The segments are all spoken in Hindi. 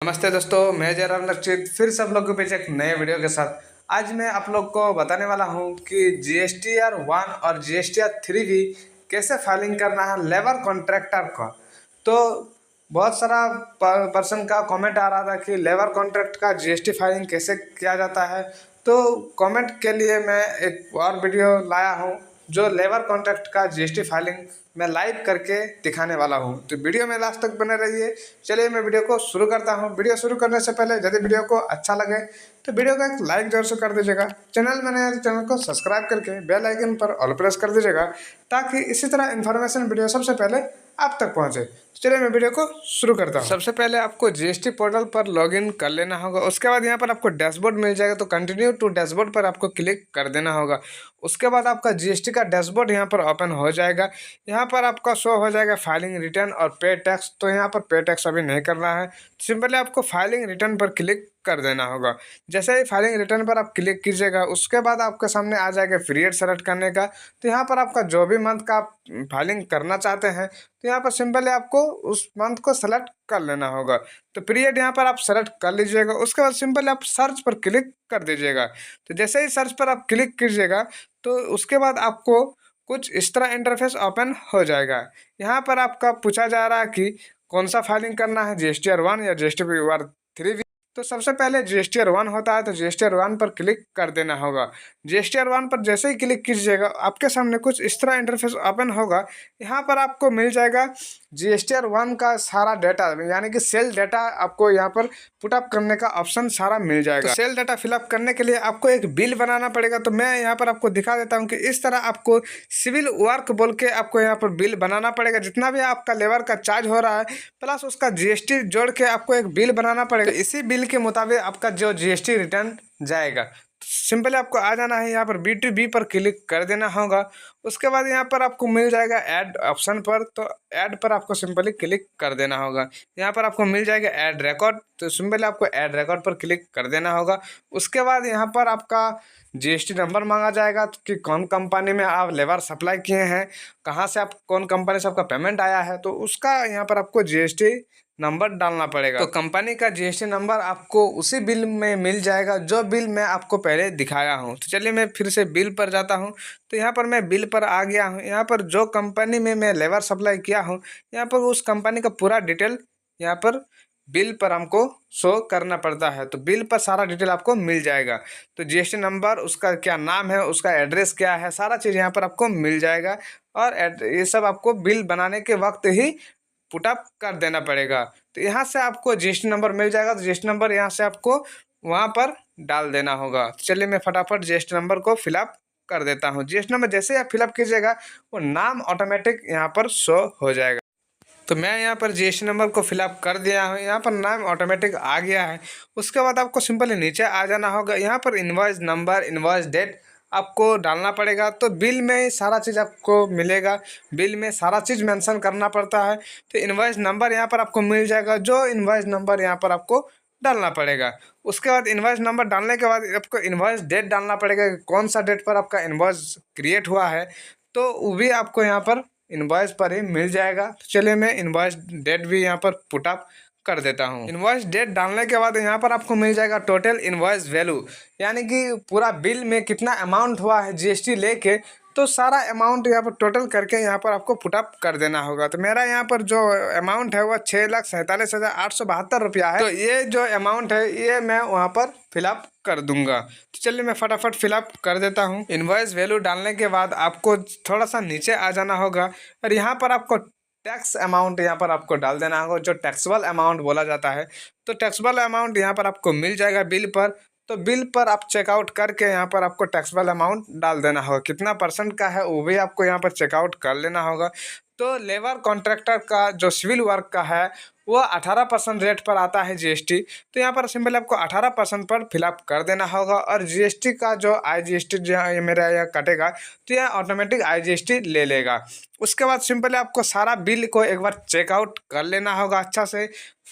नमस्ते दोस्तों, मैं जयराम लक्षित फिर सब लोगों के बीच एक नए वीडियो के साथ आज मैं आप लोग को बताने वाला हूं कि GSTR 1 और GSTR 3 भी कैसे फाइलिंग करना है लेबर कॉन्ट्रैक्टर को। तो बहुत सारा पर्सन का कमेंट आ रहा था कि लेबर कॉन्ट्रैक्ट का GST फाइलिंग कैसे किया जाता है। तो कमेंट के लिए मैं एक और वीडियो लाया हूं जो लेबर कॉन्ट्रैक्ट का GST फाइलिंग मैं लाइव करके दिखाने वाला हूं। तो वीडियो में लास्ट तक बने रहिए। चलिए मैं वीडियो को शुरू करता हूं। वीडियो शुरू करने से पहले यदि वीडियो को अच्छा लगे तो वीडियो को एक लाइक जरूर से कर दीजिएगा। चैनल में नए हैं तो चैनल को सब्सक्राइब करके बेल आइकन पर ऑल प्रेस कर दीजिएगा ताकि इसी तरह इन्फॉर्मेशन वीडियो सबसे पहले आप तक पहुंचे। चलिए मैं वीडियो को शुरू करता हूं। सबसे पहले आपको GST पोर्टल पर लॉगिन कर लेना होगा। उसके बाद यहाँ पर आपको डैशबोर्ड मिल जाएगा, तो कंटिन्यू टू डैशबोर्ड पर आपको क्लिक कर देना होगा। उसके बाद आपका GST का डैशबोर्ड यहाँ पर ओपन हो जाएगा। यहाँ पर आपका शो हो जाएगा फाइलिंग रिटर्न और पे टैक्स। तो यहाँ पर पे टैक्स अभी नहीं करना है, सिंपली आपको फाइलिंग रिटर्न पर क्लिक कर देना होगा। जैसे ही फाइलिंग रिटर्न पर आप क्लिक कीजिएगा उसके बाद आपके सामने आ जाएगा पीरियड सेलेक्ट करने का। तो यहाँ पर आपका जो भी मंथ का आप फाइलिंग करना चाहते हैं तो यहाँ पर सिंपली आपको उस मंथ को सेलेक्ट कर लेना होगा। तो पीरियड यहाँ पर आप सेलेक्ट कर लीजिएगा। उसके बाद सिंपली आप सर्च पर क्लिक कर दीजिएगा। तो जैसे ही सर्च पर आप क्लिक कीजिएगा तो उसके बाद आपको कुछ इस तरह इंटरफेस ओपन हो जाएगा। यहाँ पर आपका पूछा जा रहा है कि कौन सा फाइलिंग करना है, GSTR 1 या GSTR 3। तो सबसे पहले GSTR 1 होता है, तो GSTR 1 पर क्लिक कर देना होगा। GSTR 1 पर जैसे ही क्लिक कीजिएगा आपके सामने कुछ इस तरह इंटरफेस ओपन होगा। यहाँ पर आपको मिल जाएगा GSTR 1 का सारा डाटा, यानी कि सेल डाटा आपको यहाँ पर पुटअप करने का ऑप्शन सारा मिल जाएगा। तो सेल डाटा फिलअप करने के लिए आपको एक बिल बनाना पड़ेगा। तो मैं यहाँ पर आपको दिखा देता हूँ कि इस तरह आपको सिविल वर्क बोल के आपको यहाँ पर बिल बनाना पड़ेगा। जितना भी आपका लेबर का चार्ज हो रहा है प्लस उसका GST जोड़ के आपको एक बिल बनाना पड़ेगा। तो इसी बिल के मुताबिक आपका जो GST रिटर्न जाएगा। सिंपली आपको आ जाना है, यहाँ पर B2B पर क्लिक कर देना होगा। उसके बाद यहाँ पर आपको मिल जाएगा ऐड ऑप्शन पर, तो ऐड पर आपको सिंपली क्लिक कर देना होगा। यहाँ पर आपको मिल जाएगा ऐड रिकॉर्ड, तो सिंपली आपको ऐड रिकॉर्ड पर क्लिक कर देना होगा। उसके बाद यहाँ पर आपका GST नंबर मांगा जाएगा कि कौन कंपनी में आप लेबर सप्लाई किए हैं, कहाँ से आप कौन कंपनी से आपका पेमेंट आया है, तो उसका यहाँ पर आपको GST नंबर डालना पड़ेगा। तो कंपनी का GST नंबर आपको उसी बिल में मिल जाएगा जो बिल मैं आपको पहले दिखाया हूँ। तो चलिए मैं फिर से बिल पर जाता हूँ। तो यहाँ पर मैं बिल पर आ गया हूँ। यहाँ पर जो कंपनी में मैं लेबर सप्लाई किया हूँ यहाँ पर उस कंपनी का पूरा डिटेल यहाँ पर बिल पर हमको शो करना पड़ता है। तो बिल पर सारा डिटेल आपको मिल जाएगा। तो GST नंबर, उसका क्या नाम है, उसका एड्रेस क्या है, सारा चीज़ यहाँ पर आपको मिल जाएगा। और ये सब आपको बिल बनाने के वक्त ही पुटअप कर देना पड़ेगा। तो यहाँ से आपको GST नंबर मिल जाएगा। तो GST नंबर यहाँ से आपको वहाँ पर डाल देना होगा। तो चलिए मैं फटाफट GST नंबर को फिलअप कर देता हूँ। GST नंबर जैसे ही आप फिलअप कीजिएगा वो नाम ऑटोमेटिक यहाँ पर शो हो जाएगा। तो मैं यहाँ पर GST नंबर को फिलअप कर दिया हूँ। यहाँ पर नाम ऑटोमेटिक आ गया है। उसके बाद आपको सिंपली नीचे आ जाना होगा। यहाँ पर इनवॉइस नंबर, इनवॉइस डेट आपको डालना पड़ेगा। तो बिल में सारा चीज़ आपको मिलेगा, बिल में सारा चीज़ मेंशन करना पड़ता है। तो इनवॉइस नंबर यहाँ पर आपको मिल जाएगा, जो इनवॉइस नंबर यहाँ पर आपको डालना पड़ेगा। उसके बाद इनवॉइस नंबर डालने के बाद आपको इनवॉइस डेट डालना पड़ेगा, कौन सा डेट पर आपका इनवॉइस क्रिएट हुआ है। तो वो भी आपको यहाँ पर इनवॉइस पर ही मिल जाएगा। तो चलिए मैं इनवॉइस डेट भी यहाँ पर पुटअप कर देता हूँ। इनवॉइस डेट डालने के बाद यहाँ पर आपको मिल जाएगा टोटल इनवॉइस वैल्यू, यानी कि पूरा बिल में कितना अमाउंट हुआ है GST लेके। तो सारा अमाउंट यहाँ पर टोटल करके यहाँ पर आपको पुटअप कर देना होगा। तो मेरा यहाँ पर जो अमाउंट है वह 6,47,872 रुपया है। तो ये जो अमाउंट है ये मैं वहाँ पर फिलअप कर दूंगा। तो चलिए मैं फटाफट फिलअप कर देता हूँ। इनवॉइस वैल्यू डालने के बाद आपको थोड़ा सा नीचे आ जाना होगा और यहाँ पर आपको टैक्स अमाउंट यहाँ पर आपको डाल देना होगा, जो टैक्सेबल अमाउंट बोला जाता है। तो टैक्सेबल अमाउंट यहाँ पर आपको मिल जाएगा बिल पर। तो बिल पर आप चेकआउट करके यहाँ पर आपको टैक्सेबल अमाउंट डाल देना होगा, कितना % का है वो भी आपको यहाँ पर चेकआउट कर लेना होगा। तो लेबर कॉन्ट्रैक्टर का जो सिविल वर्क का है वो 18% रेट पर आता है GST। तो यहाँ पर सिंपल आपको 18% पर फिलअप कर देना होगा। और GST का जो IGST जो है मेरा यह कटेगा तो यह ऑटोमेटिक IGST ले लेगा। उसके बाद सिंपली आपको सारा बिल को एक बार चेकआउट कर लेना होगा। अच्छा से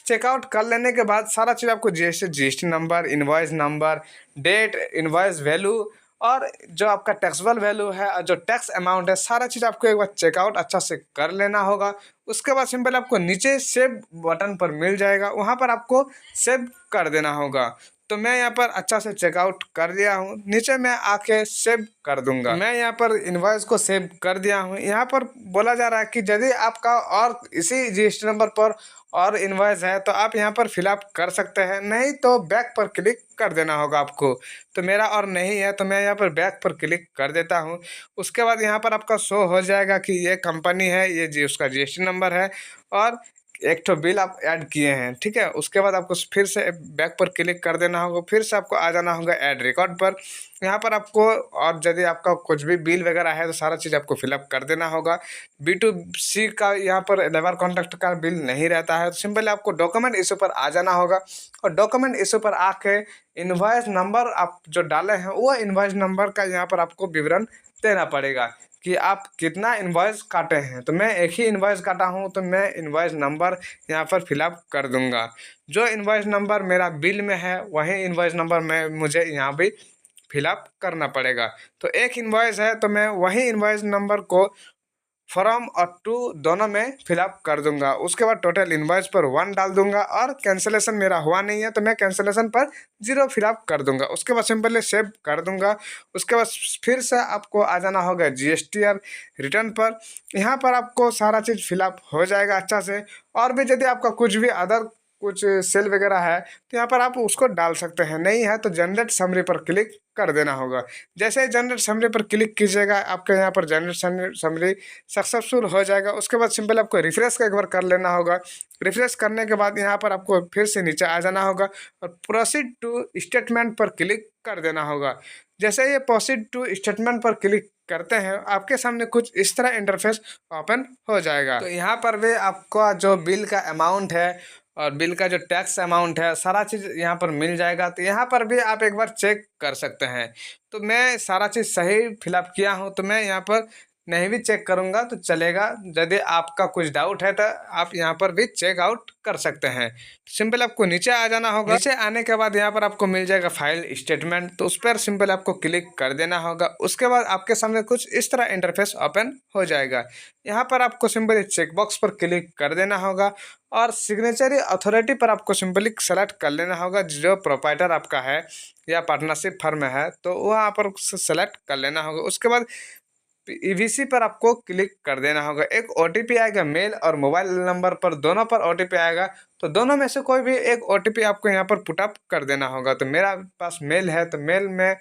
चेकआउट कर लेने के बाद सारा चीज़ आपको GST number, invoice number, date, invoice value और जो आपका टैक्सेबल वैल्यू है और जो टैक्स अमाउंट है, सारा चीज़ आपको एक बार चेकआउट अच्छा से कर लेना होगा। उसके बाद सिंपल आपको नीचे सेव बटन पर मिल जाएगा, वहाँ पर आपको सेव कर देना होगा। तो मैं यहाँ पर अच्छा से चेकआउट कर दिया हूँ, नीचे मैं आके सेव कर दूंगा। मैं यहाँ पर इनवॉइस को सेव कर दिया हूँ। यहाँ पर बोला जा रहा है कि यदि आपका और इसी जीएसटी नंबर पर और इनवॉइस है तो आप यहाँ पर फिलअप कर सकते हैं, नहीं तो बैक पर क्लिक कर देना होगा आपको। तो मेरा और नहीं है तो मैं यहाँ पर बैक पर क्लिक कर देता हूँ। उसके बाद यहाँ पर आपका शो हो जाएगा कि ये कंपनी है, ये जी उसका जीएसटी नंबर है और एक तो बिल आप ऐड किए हैं, ठीक है। उसके बाद आपको फिर से बैक पर क्लिक कर देना होगा, फिर से आपको आ जाना होगा ऐड रिकॉर्ड पर। यहाँ पर आपको और यदि आपका कुछ भी बिल वगैरह है तो सारा चीज़ आपको फिलअप कर देना होगा। B2C का यहाँ पर लेबर कॉन्ट्रैक्ट का बिल नहीं रहता है, तो सिंपली आपको डॉक्यूमेंट इशू पर आ जाना होगा और डॉक्यूमेंट इशू पर आके इनवॉइस नंबर आप जो डाले हैं वो इनवॉइस नंबर का यहाँ पर आपको विवरण देना पड़ेगा कि आप कितना इनवॉइस काटे हैं। तो मैं एक ही इनवॉइस काटा हूँ तो मैं इनवॉइस नंबर यहाँ पर फिलअप कर दूंगा। जो इनवॉइस नंबर मेरा बिल में है वही इनवॉइस नंबर में मुझे यहाँ भी फिलअप करना पड़ेगा। तो एक इनवॉइस है तो मैं वही इनवॉइस नंबर को फ्रॉम और टू दोनों में फिलअप कर दूंगा। उसके बाद टोटल इनवॉइस पर 1 डाल दूंगा और कैंसिलेशन मेरा हुआ नहीं है तो मैं कैंसिलेशन पर 0 फिलअप कर दूंगा। उसके बाद सिंपली सेव कर दूंगा। उसके बाद फिर से आपको आ जाना होगा GSTR रिटर्न पर। यहाँ पर आपको सारा चीज़ फिलअप हो जाएगा अच्छा से। और भी यदि आपका कुछ भी अदर कुछ सेल वगैरह है तो यहाँ पर आप उसको डाल सकते हैं, नहीं है तो जनरेट समरी पर क्लिक कर देना होगा। जैसे ही जनरेट समरी पर क्लिक कीजिएगा आपके यहाँ पर जनरेट समरी सक्सेसफुल हो जाएगा। उसके बाद सिंपल आपको रिफ्रेश एक बार कर लेना होगा। रिफ्रेश करने के बाद यहाँ पर आपको फिर से नीचे आ जाना होगा और प्रोसीड टू स्टेटमेंट पर क्लिक कर देना होगा। जैसे ये प्रोसीड टू स्टेटमेंट पर क्लिक करते हैं आपके सामने कुछ इस तरह इंटरफेस ओपन हो जाएगा। तो यहाँ पर भी आपका जो बिल का अमाउंट है और बिल का जो टैक्स अमाउंट है सारा चीज़ यहाँ पर मिल जाएगा। तो यहाँ पर भी आप एक बार चेक कर सकते हैं। तो मैं सारा चीज़ सही फिलअप किया हूँ तो मैं यहाँ पर नहीं भी चेक करूँगा तो चलेगा। यदि आपका कुछ डाउट है तो आप यहाँ पर भी चेकआउट कर सकते हैं। सिंपल आपको नीचे आ जाना होगा। नीचे आने के बाद यहाँ पर आपको मिल जाएगा फाइल स्टेटमेंट, तो उस पर सिंपल आपको क्लिक कर देना होगा। उसके बाद आपके सामने कुछ इस तरह इंटरफेस ओपन हो जाएगा। यहाँ पर आपको सिंपली चेकबॉक्स पर क्लिक कर देना होगा और सिग्नेचरी अथॉरिटी पर आपको सिंपली सेलेक्ट कर लेना होगा। जो प्रोप्राइटर आपका है या पार्टनरशिप फर्म है तो वहाँ पर सेलेक्ट कर लेना होगा। उसके बाद EVC पर आपको क्लिक कर देना होगा। एक OTP आएगा मेल और मोबाइल नंबर पर, दोनों पर OTP आएगा। तो दोनों में से कोई भी एक OTP आपको यहाँ पर पुटअप कर देना होगा। तो मेरा पास मेल है तो मेल में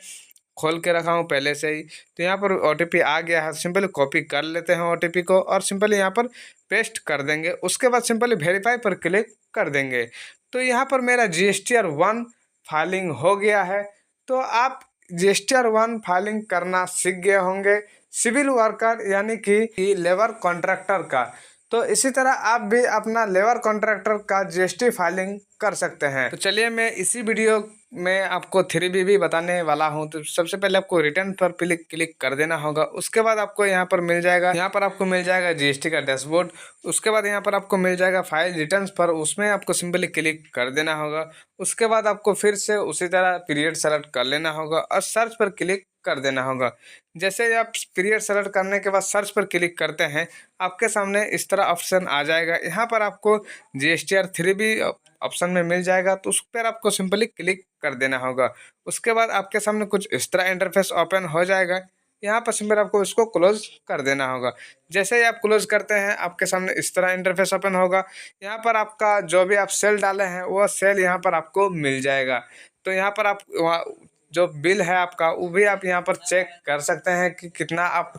खोल के रखा हूँ पहले से ही, तो यहाँ पर OTP आ गया है। सिंपली कॉपी कर लेते हैं OTP को और सिंपली यहाँ पर पेस्ट कर देंगे। उसके बाद सिंपली वेरीफाई पर क्लिक कर देंगे। तो यहाँ पर मेरा GSTR 1 फाइलिंग हो गया है। तो आप GSTR 1 फाइलिंग करना सीख गए होंगे सिविल वर्कर यानी कि लेबर कॉन्ट्रैक्टर का। तो इसी तरह आप भी अपना लेबर कॉन्ट्रैक्टर का GST फाइलिंग कर सकते हैं। तो चलिए मैं इसी वीडियो में आपको 3B भी बताने वाला हूं। तो सबसे पहले आपको रिटर्न पर क्लिक कर देना होगा। उसके बाद आपको यहाँ पर मिल जाएगा GST का डैशबोर्ड। उसके बाद यहाँ पर आपको मिल जाएगा फाइल रिटर्न्स पर, उसमें आपको सिंपली क्लिक कर देना होगा। उसके बाद आपको फिर से उसी तरह पीरियड सेलेक्ट कर लेना होगा और सर्च पर क्लिक कर देना होगा। जैसे आप पीरियड सेलेक्ट करने के बाद सर्च पर क्लिक करते हैं आपके सामने इस तरह ऑप्शन आ जाएगा। यहाँ पर आपको GSTR 3B ऑप्शन में मिल जाएगा, तो उस पर आपको सिंपली क्लिक कर देना होगा। उसके बाद आपके सामने कुछ इस तरह इंटरफेस ओपन हो जाएगा। यहाँ पर सिंपल आपको इसको क्लोज कर देना होगा। जैसे ही आप क्लोज करते हैं आपके सामने इस तरह इंटरफेस ओपन होगा। यहाँ पर आपका जो भी आप सेल डाले हैं वो सेल यहाँ पर आपको मिल जाएगा। तो यहाँ पर आप जो बिल है आपका वो भी आप यहाँ पर चेक कर सकते हैं कि कितना आप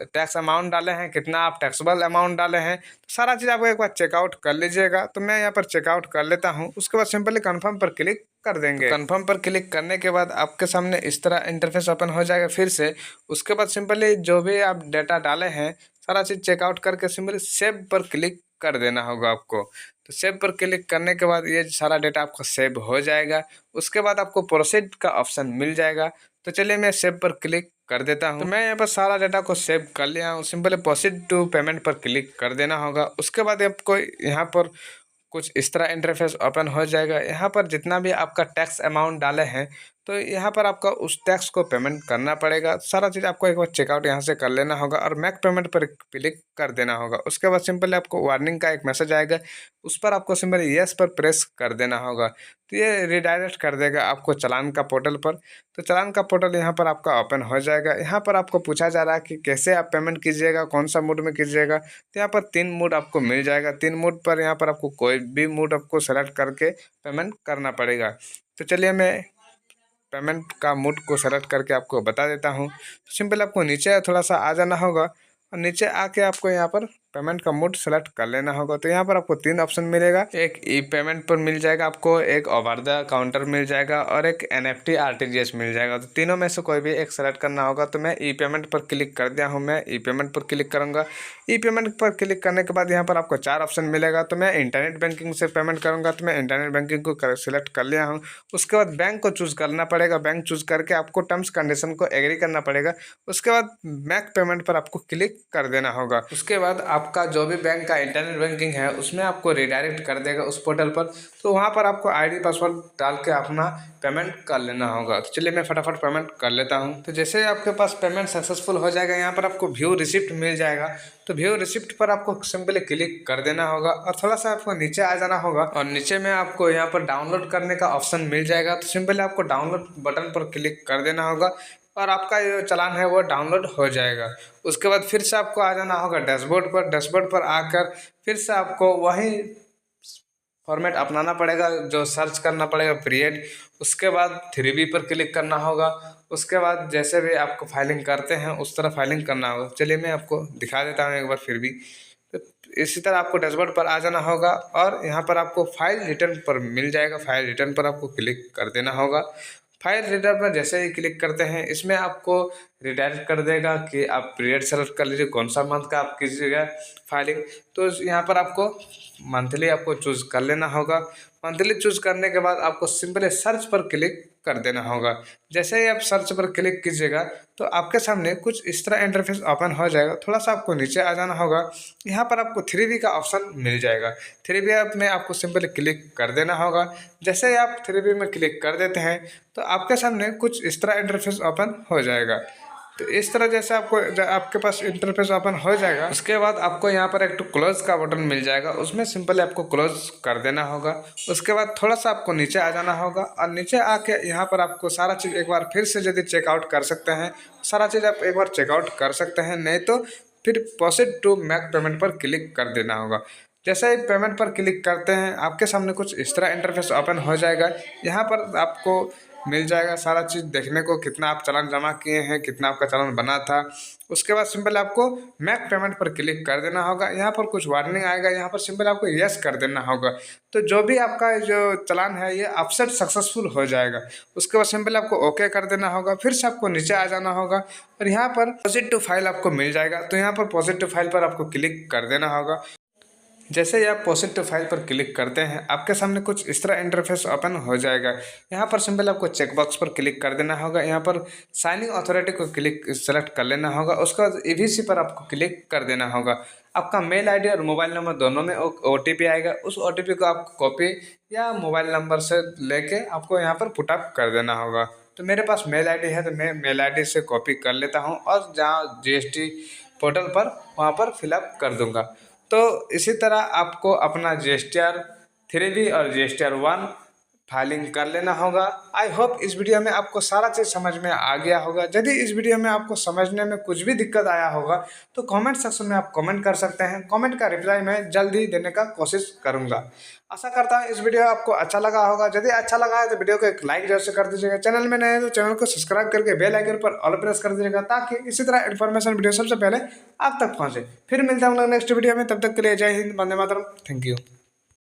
टैक्स अमाउंट डाले हैं, कितना आप टैक्सेबल अमाउंट डाले हैं। तो सारा चीज़ आपको एक बार चेकआउट कर लीजिएगा। तो मैं यहाँ पर चेकआउट कर लेता हूँ। उसके बाद सिंपली कन्फर्म पर क्लिक कर देंगे। तो कन्फर्म पर क्लिक करने के बाद आपके सामने इस तरह इंटरफेस ओपन हो जाएगा फिर से। उसके बाद सिंपली जो भी आप डाटा डाले हैं सारा चीज़ चेकआउट करके सिंपली सेव पर क्लिक कर देना होगा आपको। तो सेव पर क्लिक करने के बाद ये सारा डेटा आपका सेव हो जाएगा। उसके बाद आपको प्रोसीड का ऑप्शन मिल जाएगा। तो चलिए मैं सेव पर क्लिक कर देता हूँ। तो मैं यहाँ पर सारा डेटा को सेव कर लिया हूँ। सिंपली प्रोसीड टू पेमेंट पर क्लिक कर देना होगा। उसके बाद आपको यहाँ पर कुछ इस तरह इंटरफेस ओपन हो जाएगा। यहाँ पर जितना भी आपका टैक्स अमाउंट डाले हैं तो यहाँ पर आपका उस टैक्स को पेमेंट करना पड़ेगा। सारा चीज़ आपको एक बार चेकआउट यहाँ से कर लेना होगा और मेक पेमेंट पर क्लिक कर देना होगा। उसके बाद सिंपली आपको वार्निंग का एक मैसेज आएगा, उस पर आपको सिंपली येस पर प्रेस कर देना होगा। तो ये रिडायरेक्ट कर देगा आपको चालान का पोर्टल पर। तो चालान का पोर्टल यहाँ पर आपका ओपन हो जाएगा। यहाँ पर आपको पूछा जा रहा है कि कैसे आप पेमेंट कीजिएगा, कौन सा मोड में कीजिएगा। तो यहाँ पर 3 मोड आपको मिल जाएगा। 3 मोड पर यहाँ पर आपको कोई भी मोड आपको सेलेक्ट करके पेमेंट करना पड़ेगा। तो चलिए मैं पेमेंट का मोड को सेलेक्ट करके आपको बता देता हूँ। सिंपल आपको नीचे थोड़ा सा आ जाना होगा और नीचे आके आपको यहाँ पर पेमेंट का मोड सेलेक्ट कर लेना होगा। तो यहाँ पर आपको 3 ऑप्शन मिलेगा। एक ई पेमेंट पर मिल जाएगा आपको, एक ओवर द काउंटर मिल जाएगा और एक NFT RTGS मिल जाएगा। तो तीनों में से कोई भी एक सेलेक्ट करना होगा। तो मैं ई पेमेंट पर क्लिक कर दिया हूँ। मैं ई पेमेंट पर क्लिक करूँगा। ई पेमेंट पर क्लिक करने के बाद यहाँ पर आपको 4 ऑप्शन मिलेगा। तो मैं इंटरनेट बैंकिंग से पेमेंट करूँगा। तो मैं इंटरनेट बैंकिंग को सिलेक्ट कर लिया हूँ। उसके बाद बैंक को चूज़ करना पड़ेगा। बैंक चूज़ करके आपको टर्म्स कंडीशन को एग्री करना पड़ेगा। उसके बाद मेक पेमेंट पर आपको क्लिक कर देना होगा। उसके बाद आपका जो भी बैंक का इंटरनेट बैंकिंग है उसमें आपको रिडायरेक्ट कर देगा उस पोर्टल पर। तो वहाँ पर आपको ID पासवर्ड डाल के अपना पेमेंट कर लेना होगा। तो चलिए मैं फटाफट पेमेंट कर लेता हूँ। तो जैसे आपके पास पेमेंट सक्सेसफुल हो जाएगा, यहाँ पर आपको व्यू रिसिप्ट मिल जाएगा। तो व्यू रिसिप्ट पर आपको सिंपली क्लिक कर देना होगा और थोड़ा सा आपको नीचे आ जाना होगा और नीचे में आपको यहाँ पर डाउनलोड करने का ऑप्शन मिल जाएगा। तो सिंपली आपको डाउनलोड बटन पर क्लिक कर देना होगा और आपका जो चालान है वो डाउनलोड हो जाएगा। उसके बाद फिर से आपको आ जाना होगा डैशबोर्ड पर। डैशबोर्ड पर आकर फिर से आपको वही फॉर्मेट अपनाना पड़ेगा, जो सर्च करना पड़ेगा पीरियड। उसके बाद 3B पर क्लिक करना होगा। उसके बाद जैसे भी आपको फाइलिंग करते हैं उस तरह फाइलिंग करना होगा। चलिए मैं आपको दिखा देता हूँ एक बार फिर भी। तो इसी तरह आपको डैशबोर्ड पर आ जाना होगा और यहाँ पर आपको फाइल रिटर्न पर मिल जाएगा। फाइल रिटर्न पर आपको क्लिक कर देना होगा। फाइल रिटर्न पर जैसे ही क्लिक करते हैं इसमें आपको रिडायरेक्ट कर देगा कि आप पीरियड सेलेक्ट कर लीजिए, कौन सा मंथ का आप कीजिएगा फाइलिंग। तो यहाँ पर आपको मंथली आपको चूज़ कर लेना होगा। मंथली चूज़ करने के बाद आपको सिंपली सर्च पर क्लिक कर देना होगा। जैसे ही आप सर्च पर क्लिक कीजिएगा तो आपके सामने कुछ इस तरह इंटरफेस ओपन हो जाएगा। थोड़ा सा आपको नीचे आ जाना होगा। यहाँ पर आपको 3B का ऑप्शन मिल जाएगा। 3B में आपको सिंपली क्लिक कर देना होगा। जैसे ही आप 3B में क्लिक कर देते हैं तो आपके सामने कुछ इस तरह इंटरफेस ओपन हो जाएगा। तो इस तरह जैसे आपके पास इंटरफेस ओपन हो जाएगा, उसके बाद आपको यहाँ पर एक तो क्लोज का बटन मिल जाएगा। उसमें सिंपली आपको क्लोज कर देना होगा। उसके बाद थोड़ा सा आपको नीचे आ जाना होगा और नीचे आके यहाँ पर आपको सारा चीज़ एक बार फिर से यदि चेकआउट कर सकते हैं, सारा चीज़ आप एक बार चेकआउट कर सकते हैं। नहीं तो फिर प्रोसीड टू मेक पेमेंट पर क्लिक कर देना होगा। जैसे ही पेमेंट पर क्लिक करते हैं आपके सामने कुछ इस तरह इंटरफेस ओपन हो जाएगा। यहाँ पर आपको मिल जाएगा सारा चीज़ देखने को, कितना आप चालान जमा किए हैं, कितना आपका चालान बना था। उसके बाद सिंपल आपको मेक पेमेंट पर क्लिक कर देना होगा। यहाँ पर कुछ वार्निंग आएगा, यहाँ पर सिंपल आपको यस कर देना होगा। तो जो भी आपका जो चालान है ये ऑफसेट सक्सेसफुल हो जाएगा। उसके बाद सिंपल आपको ओके कर देना होगा। फिर से आपको नीचे आ जाना होगा और यहाँ पर पॉजिटिव फाइल आपको मिल जाएगा। तो यहाँ पर पॉजिटिव फाइल पर आपको क्लिक कर देना होगा। जैसे ही आप पॉजिटिव फाइल पर क्लिक करते हैं आपके सामने कुछ इस तरह इंटरफेस ओपन हो जाएगा। यहाँ पर सिंपल आपको चेकबॉक्स पर क्लिक कर देना होगा। यहाँ पर साइनिंग अथॉरिटी को क्लिक सेलेक्ट कर लेना होगा। उसके बाद EVC पर आपको क्लिक कर देना होगा। आपका मेल ID और मोबाइल नंबर दोनों में OTP आएगा। उस OTP को आपको कॉपी या मोबाइल नंबर से लेके आपको यहाँ पर पुटअप कर देना होगा। तो मेरे पास मेल ID है तो मैं मेल ID से कॉपी कर लेता हूँ और जहाँ GST पोर्टल पर वहाँ पर फिलअप कर दूँगा। तो इसी तरह आपको अपना GSTR 3B और GSTR 1 फाइलिंग कर लेना होगा। आई होप इस वीडियो में आपको सारा चीज़ समझ में आ गया होगा। यदि इस वीडियो में आपको समझने में कुछ भी दिक्कत आया होगा तो कमेंट सेक्शन में आप कमेंट कर सकते हैं। कमेंट का रिप्लाई मैं जल्दी देने का कोशिश करूंगा। आशा करता हूँ इस वीडियो आपको अच्छा लगा होगा। यदि अच्छा लगा है तो वीडियो को एक लाइक जरूर से कर दीजिएगा। चैनल में नए हैं तो चैनल को सब्सक्राइब करके बेल आइकन पर ऑल प्रेस कर दीजिएगा ताकि इसी तरह इन्फॉर्मेशन वीडियो सबसे पहले आप तक पहुँचे। फिर मिलते हैं हम लोग नेक्स्ट वीडियो में। तब तक के लिए जय हिंद, वंदे मातरम। Thank you.